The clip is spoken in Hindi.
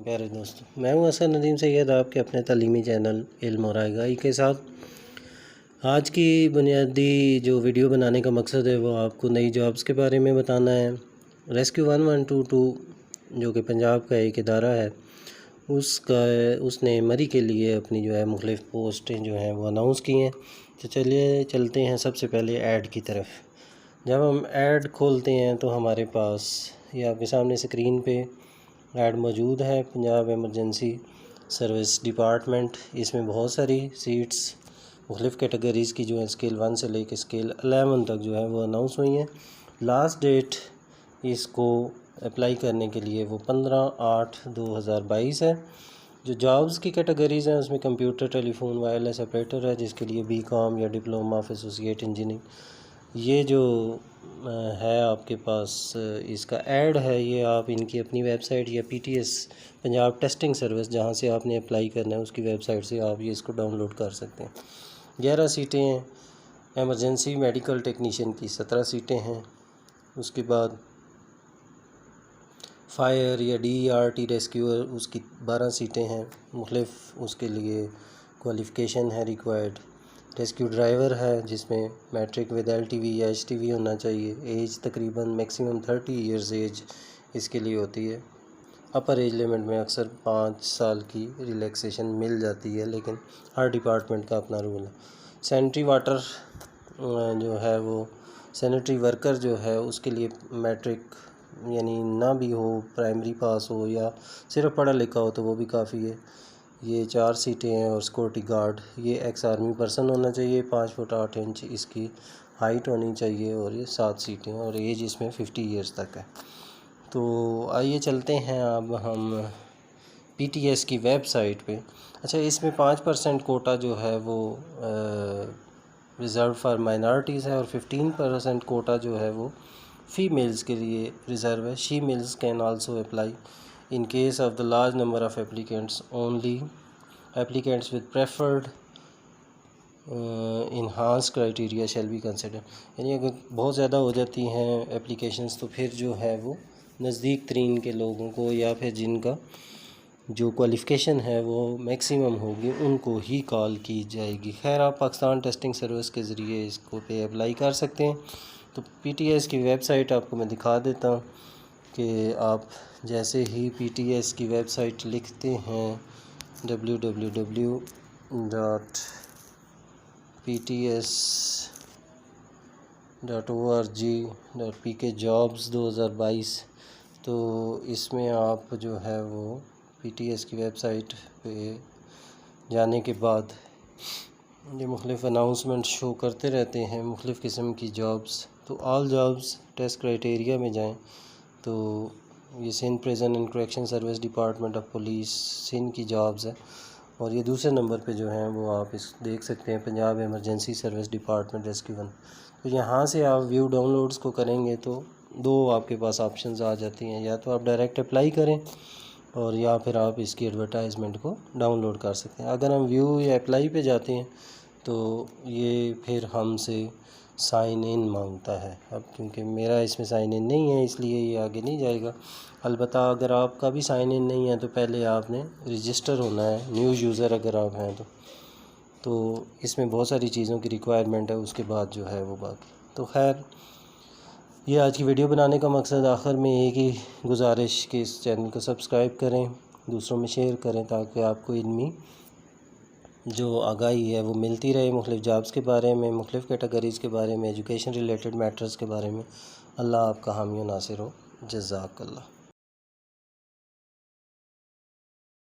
प्यारे दोस्तों, मैं हूं असद नदीम सैयद, आपके अपने तालीमी चैनल इल्म और आगाही के साथ। आज की बुनियादी जो वीडियो बनाने का मकसद है वो आपको नई जॉब्स के बारे में बताना है। रेस्क्यू 1122 जो कि पंजाब का एक इदारा है, उसने मरी के लिए अपनी जो है मुख्तलिफ़ पोस्टें जो हैं वो अनाउंस की हैं। तो चलिए चलते हैं सबसे पहले ऐड की तरफ। जब हम ऐड खोलते हैं तो हमारे पास ये आपके सामने स्क्रीन पे ऐड मौजूद है। पंजाब एमरजेंसी सर्विस डिपार्टमेंट, इसमें बहुत सारी सीट्स मुख्तलिफ़ कैटेगरीज़ की जो है स्केल 1 से लेकर स्केल 11 तक जो है वो अनाउंस हुई हैं। लास्ट डेट इसको अप्लाई करने के लिए वो 15/8/2022 है। जो जॉब्स की कैटेगरीज़ हैं उसमें कंप्यूटर, टेलीफोन, वायरलेस ऑपरेटर है, जिसके लिए बीकॉम या डिप्लोमा ऑफ एसोसिएट इंजीनियरिंग। ये जो है आपके पास इसका ऐड है, ये आप इनकी अपनी वेबसाइट या PTS पंजाब टेस्टिंग सर्विस जहाँ से आपने अप्लाई करना है उसकी वेबसाइट से आप ये इसको डाउनलोड कर सकते हैं। 11 सीटें हैं। एमरजेंसी मेडिकल टेक्नीशियन की 17 सीटें हैं। उसके बाद फायर या DERT रेस्क्यूअर उसकी 12 सीटें हैं। मुख्तलिफ़ उसके लिए क्वालिफ़िकेशन है रिक्वायर्ड। रेस्क्यू ड्राइवर है जिसमें मैट्रिक विद LTV या HTV होना चाहिए। एज तकरीबन मैक्सिमम 30 इयर्स एज इसके लिए होती है। अपर एज लिमिट में अक्सर 5 साल की रिलैक्सेशन मिल जाती है, लेकिन हर डिपार्टमेंट का अपना रूल है। सैनिटरी वाटर जो है वो सैनिटरी वर्कर जो है उसके लिए मैट्रिक यानी ना भी हो, प्राइमरी पास हो या सिर्फ पढ़ा लिखा हो तो वो भी काफ़ी है। ये 4 सीटें हैं। और सिक्योरिटी गार्ड, ये एक्स आर्मी पर्सन होना चाहिए, 5 फुट 8 इंच इसकी हाइट होनी चाहिए। और ये 7 सीटें हैं और एज इसमें 50 इयर्स तक है। तो आइए चलते हैं अब हम PTS की वेबसाइट पे। अच्छा, इसमें 5% कोटा जो है वो रिज़र्व फॉर माइनॉरिटीज़ है और 15% कोटा जो है वो फीमेल्स के लिए रिज़र्व है। She mails can also apply in case of the large number of applicants. Only applicants with preferred enhanced criteria shall be considered. यानी अगर बहुत ज़्यादा हो जाती हैं एप्लीकेशंस तो फिर जो है वो नज़दीक तरीन के लोगों को या फिर जिनका जो क्वालिफ़िकेशन है वो मैक्सिमम होगी उनको ही कॉल की जाएगी। खैर, आप पाकिस्तान टेस्टिंग सर्विस के ज़रिए इसको पे अप्लाई कर सकते हैं। तो PTS की वेबसाइट आपको मैं दिखा देता हूँ कि आप जैसे ही PTS की वेबसाइट लिखते हैं www.pts.org.pk jobs 2022, तो इसमें आप जो है वो PTS की वेबसाइट पे जाने के बाद ये मुख्तलिफ़ अनाउंसमेंट शो करते रहते हैं मुख्तलिफ़ किस्म की जॉब्स। तो ऑल जॉब्स टेस्ट क्राइटेरिया में जाएं तो ये Sindh prison and correction service department of police Sindh की जॉब्स है। और ये दूसरे नंबर पे जो हैं वो आप इस देख सकते हैं Punjab emergency service department rescue 1। तो यहाँ से आप व्यू डाउनलोड्स को करेंगे तो दो आपके पास ऑप्शंस आ जाती हैं, या तो आप डायरेक्ट अप्लाई करें और या फिर आप इसकी एडवर्टाइजमेंट को डाउनलोड कर सकते हैं। अगर हम व्यू या अप्लाई पे जाते हैं तो ये फिर हमसे साइन इन मांगता है। अब क्योंकि मेरा इसमें साइन इन नहीं है इसलिए ये आगे नहीं जाएगा। अलबत्ता अगर आपका भी साइन इन नहीं है तो पहले आपने रजिस्टर होना है, न्यू यूज़र अगर आप हैं तो इसमें बहुत सारी चीज़ों की रिक्वायरमेंट है, उसके बाद जो है वो बाकी। तो खैर, ये आज की वीडियो बनाने का मकसद आखिर में एक ही गुजारिश कि इस चैनल को सब्सक्राइब करें, दूसरों में शेयर करें ताकि आपको इल्मी जो आगाही है वो मिलती रहे मुख्तलिफ़ जॉब्स के बारे में, मुख्तलिफ़ कैटेगरीज़ के बारे में, एजुकेशन रिलेटेड मैटर्स के बारे में। अल्लाह आपका हामी नासिर हो। जज़ाकल्लाह।